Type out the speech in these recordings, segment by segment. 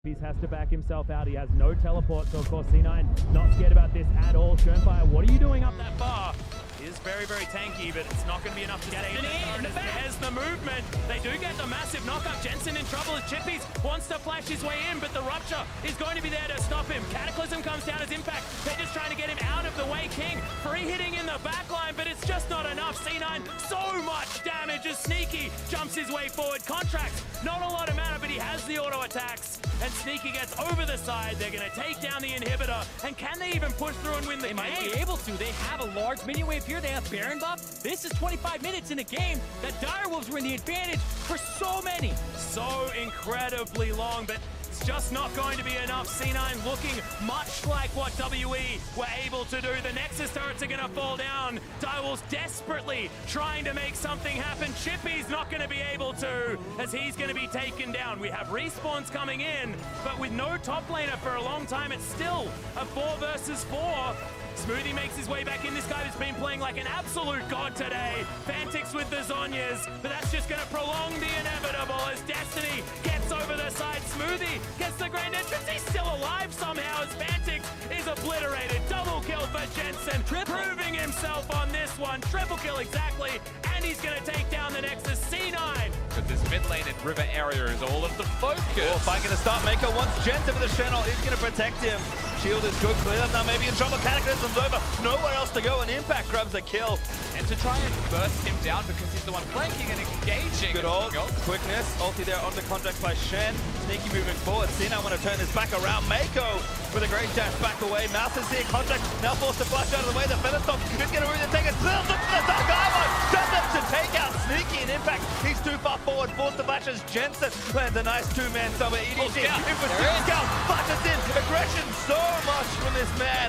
He has to back himself out. He has no teleport, so of course C9 not scared about this at all. Schönfire, what are you doing up that far? He is very, very tanky, but it's not going to be enough to get in. There's the movement. They do get the massive knockup. Jensen in trouble as Chippies wants to flash his way in, but the Rupture is going to be there to stop him. Cataclysm comes down as Impact. They're just trying to get him out of the way. King free hitting in the backline, but it's just not enough. C9, so much damage as Sneaky jumps his way forward. Contracts, not a lot of mana, but he has the auto attacks. And Sneaky gets over the side. They're going to take down the inhibitor. And can they even push through and win the game? They might be able to. They have a large minion wave here. They have Baron buff. This is 25 minutes in a game that Direwolves were in the advantage for so many. So incredibly long, but it's just not going to be enough. C9 looking much like what WE were able to do. The Nexus turrets are going to fall down. Direwolves desperately trying to make something happen. Chippy's not going to be able to, as he's going to be taken down. We have respawns coming in, but with no top laner for a long time, it's still a 4 versus 4. Smoothie makes his way back in. This guy has been playing like an absolute god today. Fantix with the Zhonyas, but that's just going to prolong the inevitable as Destiny gets over the side. Smoothie gets the grand entrance. He's still alive somehow as Fantix is obliterated. Double kill for Jensen, proving himself on this one. Triple kill exactly, and he's going to take down the Nexus. C9. But this mid lane and river area is all of the focus. Fight going to start. Mako wants Jensen with the channel. He's going to protect him. Shield is good. Clear now maybe in trouble. Cataclysm's over. Nowhere else to go, and Impact grabs a kill. And to try and burst him down because he's the one flanking and engaging. Good ult. Quickness. Ulti there under contract by Shen. Sneaky moving forward. Cena want to turn his back around. Mako with a great dash back away. Mouse is here. Contract now forced to flash out of the way. The Featherstone is going to really take it. Clears up to the Dark Armor. Does it to take out Sneaky and Impact. He's too far forward. Forced to flash as Jensen lands a nice two-man sub at EDG. It was Scout. Flashes in. Aggression so much from this man.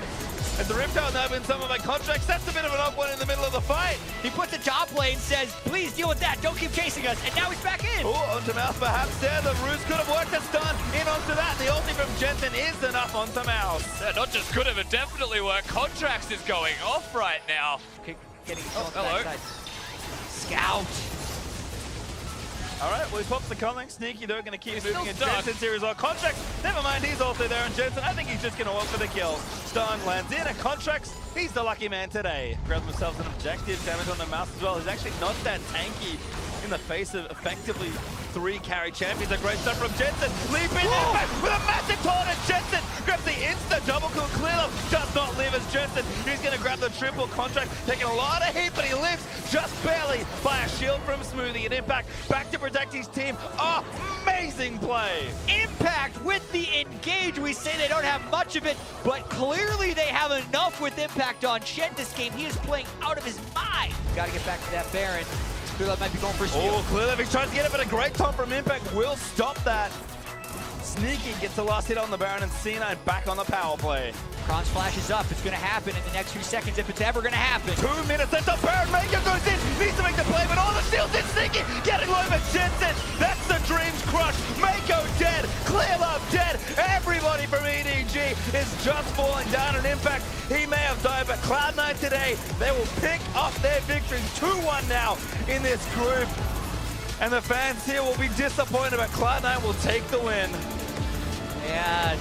And the Riptail now been some of my contracts. That's a bit of an odd one in the middle of the fight. He puts a top play and says, please deal with that. Don't keep chasing us. And now he's back in. Oh, onto Mouse perhaps there. The ruse could have worked. It's done. In onto that. The ulti from Jensen is enough onto Mouse. Yeah, not just could have, it definitely worked. Contracts is going off right now. Getting hello. Scout. All right, well, he pops the coming. Sneaky, they're going to keep moving in stuck. Jensen's here as well. Contract, never mind, he's also there. And Jensen, I think he's just going to opt for the kill. Stun lands in, and Contracts, he's the lucky man today. Grabs himself an objective, damage on the Mouse as well. He's actually not that tanky in the face of effectively 3 carry champions. A great stuff from Jensen. Leap in there with a massive taunt, and Jensen grabs the insta double kill. Clear does not live as Jensen. He's going to grab the triple. Contract, taking a lot of heat, but he lives just barely by a shield from Smoothie. And Impact back to protect his team. Oh, amazing play. Impact with the engage. We say they don't have much of it, but clearly they have enough with Impact on Shen this game. He is playing out of his mind. Got to get back to that Baron. Clearlove might be going for a steal. Oh, Clearlove, he tries to get it, but a great taunt from Impact will stop that. Sneaky gets the last hit on the Baron, and C9 back on the power play. Kronz flashes up. It's going to happen in the next few seconds if it's ever going to happen. 2 minutes, that's a Baron. Mako goes in, needs to make the play, but all the shields in. Sneaky getting over Jensen. That's the Dreams crush. Mako dead, Clearlove dead. Everybody from EDG is just falling down in Impact. He may have died, but Cloud9 today, they will pick up their victory. 2-1 now in this group. And the fans here will be disappointed, but Cloud9 will take the win. Yeah.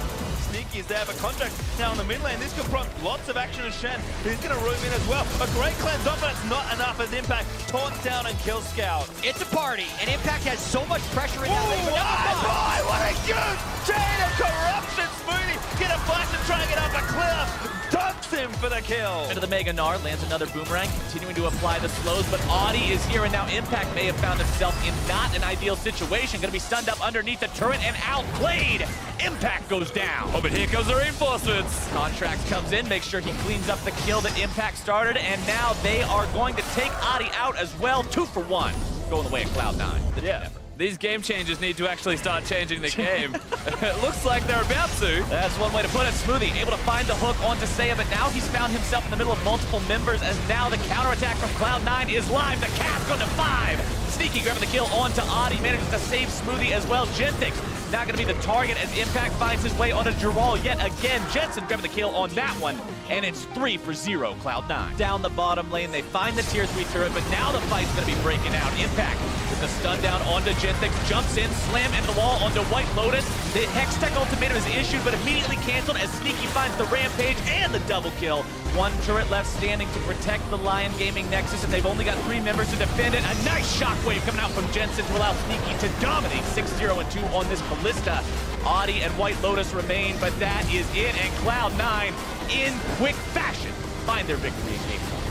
Sneaky is there, but Contract now in the mid lane. This could prompt lots of action as Shen. He's going to room in as well. A great cleanse off, but it's not enough as Impact taunts down and kills Scout. It's a party, and Impact has so much pressure in that lane. Oh boy, what a huge chain of corruption. Smoothie get a flash and try and get up a Clearlove. Dunks him for the kill. Into the Mega Gnar, lands another boomerang, continuing to apply the slows, but Audi is here, and now Impact may have found himself in not an ideal situation. Gonna be stunned up underneath the turret and outplayed. Impact goes down. Oh, but here comes the reinforcements. Contracts comes in, makes sure he cleans up the kill that Impact started, and now they are going to take Audi out as well. 2 for 1, going the way of Cloud9. Yeah. These game changers need to actually start changing the game. It looks like they're about to. That's one way to put it. Smoothie able to find the hook onto Seiya, but now he's found himself in the middle of multiple members as now the counterattack from Cloud9 is live. The cast going to 5. Sneaky grabbing the kill onto Audi, manages to save Smoothie as well. Gentex now going to be the target as Impact finds his way onto Giral yet again. Jensen grabbing the kill on that one, and it's 3-0 Cloud9. Down the bottom lane, they find the tier 3 turret, but now the fight's going to be breaking out. Impact with the stun down onto Genthix, jumps in, slam into the wall onto White Lotus. The Hextech ultimatum is issued, but immediately canceled as Sneaky finds the Rampage and the double kill. One turret left standing to protect the Lion Gaming Nexus, and they've only got 3 members to defend it. A nice shockwave coming out from Jensen to allow Sneaky to dominate 6-0-2 on this Ballista. Audi and White Lotus remain, but that is it, and Cloud9 in quick fashion find their victory in Game 1.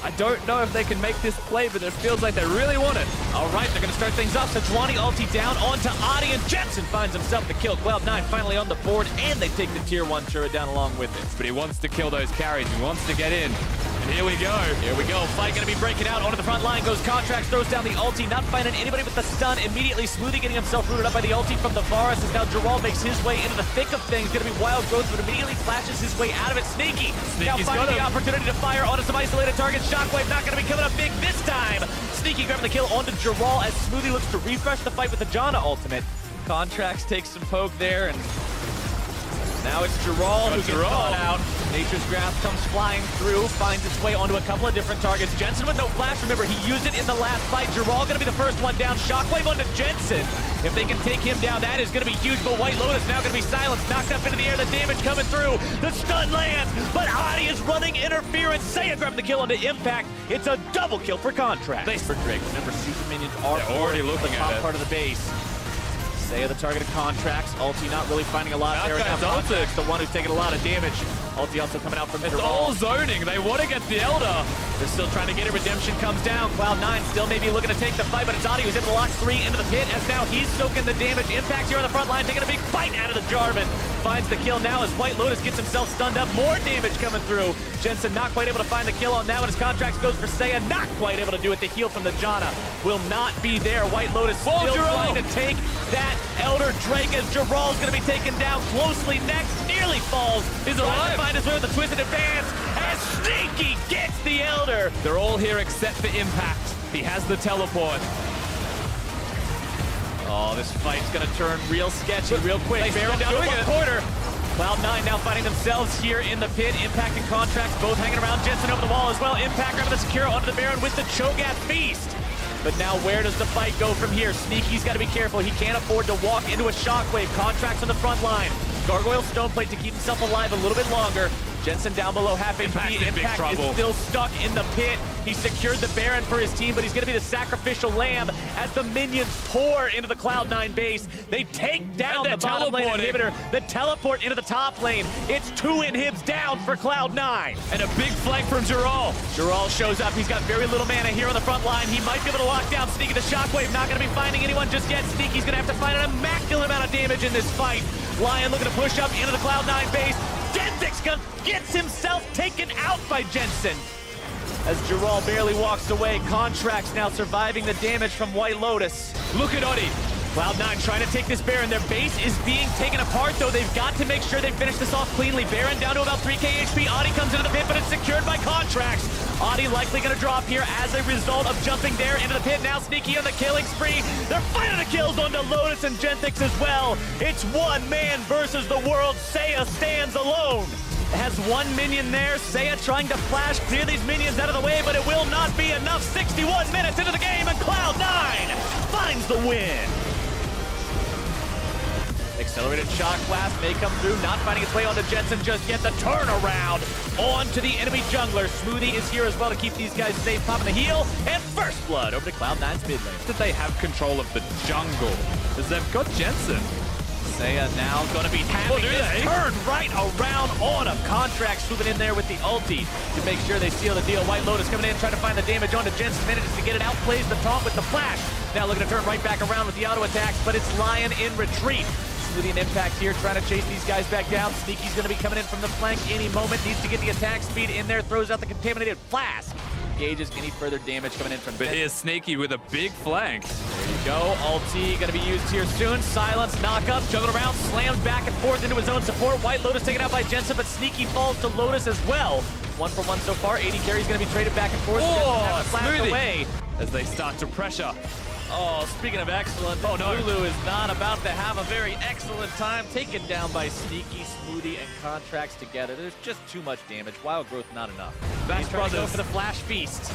I don't know if they can make this play, but it feels like they really want it. All right, they're going to start things off. Sejuani ulti down onto Audi, and Jensen finds himself the kill. Cloud9 finally on the board, and they take the tier 1 turret down along with it. But he wants to kill those carries. He wants to get in. And here we go. Here we go. Fight going to be breaking out. Onto the front line goes Contracts, throws down the ulti, not finding anybody with the stun. Immediately, Smoothie getting himself rooted up by the ulti from the Varus as now Giral makes his way into the thick of things. Going to be Wild Growth, but immediately flashes his way out of it. Sneaky now finding the opportunity to fire onto some isolated targets. Shockwave not going to be coming up big this time. Sneaky grabbing the kill onto Giral as Smoothie looks to refresh the fight with the Janna ultimate. Contracts takes some poke there, and now it's Giral who gets caught out. Nature's Grasp comes flying through, finds its way onto a couple of different targets. Jensen with no flash, remember he used it in the last fight. Giral gonna be the first one down. Shockwave onto Jensen. If they can take him down, that is gonna be huge, but White Lotus now gonna be silenced, knocked up into the air, the damage coming through. The stun lands, but Audi is running interference. Seiya grabbing the kill onto Impact. It's a double kill for Contract. Base for Drake. Remember, super minions are already looking the at top it. part of the base. Seiya the target of Contracts. Ulti not really finding a lot there. Now Contracts, the one who's taking a lot of damage. Ulti also coming out from It's Giral. all zoning. They want to get the Elder. They're still trying to get it. Redemption comes down. Cloud9 still maybe looking to take the fight, but it's Audi who's able to lock 3 into the pit as now he's soaking the damage. Impact here on the front line, taking a big fight out of the Jarvan. Finds the kill now as White Lotus gets himself stunned up. More damage coming through. Jensen not quite able to find the kill on that one as Contracts goes for Seiya. Not quite able to do it. The heal from the Janna will not be there. White Lotus still trying to take that Elder Drake as Giral's going to be taken down closely next. Nearly falls. He's alive. To find his way with the twisted advance as Sneaky gets the Elder. They're all here except for Impact. He has the teleport. Oh, this fight's gonna turn real sketchy real quick. Baron down to one quarter. Cloud9 now finding themselves here in the pit. Impact and Contracts both hanging around. Jensen over the wall as well. Impact grabbing the Secure onto the Baron with the Cho'Gath Feast. But now where does the fight go from here? Sneaky's got to be careful. He can't afford to walk into a Shockwave. Contracts on the front line. Gargoyle Stoneplate to keep himself alive a little bit longer. Jensen down below half HP. Impact is still stuck in the pit. He secured the Baron for his team, but he's going to be the sacrificial lamb as the minions pour into the Cloud9 base. They take down the bottom lane inhibitor. The teleport into the top lane. It's 2 inhibs down for Cloud9. And a big flank from Giral. Giral shows up. He's got very little mana here on the front line. He might be able to lock down Sneaky. The Shockwave not going to be finding anyone just yet. Sneaky's going to have to find an immaculate amount of damage in this fight. Lion looking to push up into the Cloud9 base. Genthix gets himself taken out by Jensen. As Giral barely walks away, Contracts now surviving the damage from White Lotus. Look at Audi. Cloud9 trying to take this Baron. Their base is being taken apart, though. They've got to make sure they finish this off cleanly. Baron down to about 3k HP. Audi comes into the pit, but it's secured by Contracts. Audi likely going to drop here as a result of jumping there into the pit. Now Sneaky on the killing spree. They're finding the kills onto Lotus and Genthix as well. It's one man versus the world. Seiya stands alone. Has 1 minion there. Seiya trying to flash, clear these minions out of the way, but it will not be enough. 61 minutes into the game, and Cloud9 finds the win. Accelerated Shock Blast may come through, not finding its way onto Jensen just yet. The turnaround onto the enemy jungler. Smoothie is here as well to keep these guys safe, popping the heal, and first blood over to Cloud9's mid lane. That they have control of the jungle, because they've got Jensen. Seiya now going to be having this turn right around on him. Contracts swooping in there with the ulti to make sure they seal the deal. White Lotus coming in, trying to find the damage onto Jensen. Manages to get it out, plays the taunt with the flash. Now looking to turn right back around with the auto attacks, but it's Lion in retreat. Smoothie and Impact here trying to chase these guys back down. Sneaky's going to be coming in from the flank any moment. Needs to get the attack speed in there, throws out the contaminated flask. Gauges any further damage coming in from But here's Sneaky with a big flank. There you go. Ulti going to be used here soon. Silence, knock up, juggled around, slammed back and forth into his own support. White Lotus taken out by Jensen, but Sneaky falls to Lotus as well. 1 for 1 so far. AD carry's going to be traded back and forth. Oh, Smoothie away as they start to pressure. Oh, speaking of excellent, Lulu is not about to have a very excellent time. Taken down by Sneaky, Smoothie, and Contracts together. There's just too much damage. Wild Growth, not enough. He's trying to go for the Flash Feast.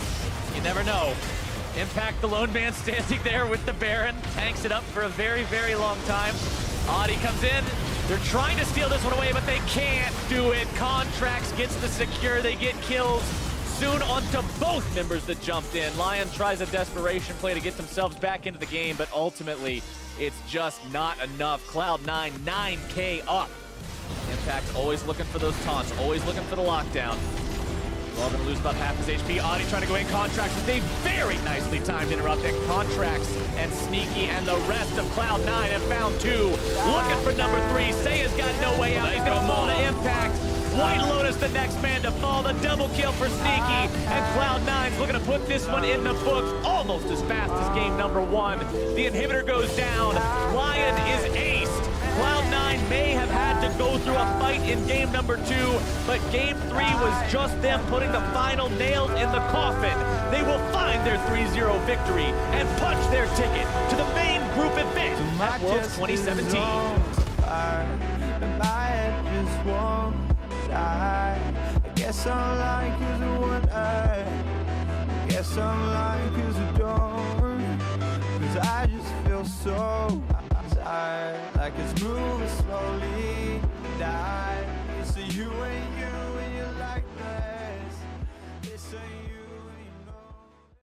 You never know. Impact, the lone man standing there with the Baron. Tanks it up for a very, very long time. Audi comes in. They're trying to steal this one away, but they can't do it. Contracts gets the secure. They get kills. Soon onto both members that jumped in. Lion tries a desperation play to get themselves back into the game, but ultimately, it's just not enough. Cloud9, 9K up. Impact always looking for those taunts, always looking for the lockdown. We're all gonna lose about half his HP. Audi trying to go in. Contracts with a very nicely timed interrupt, and Contracts and Sneaky and the rest of Cloud9 have found two. Looking for number 3. Seiya's got no way out. He's gonna fall to Impact. White Lotus, the next man to fall. The double kill for Sneaky. And Cloud9's looking to put this one in the books almost as fast as game number 1. The inhibitor goes down. Lion is aced. Cloud9 may have had to go through a fight in game number 2, but game 3 was just them putting the final nails in the coffin. They will find their 3-0 victory and punch their ticket to the main group event at Worlds 2017. I guess I'm lying 'cause of what I guess I'm lying 'cause I don't, 'cause I just feel so tired, like it's moving slowly.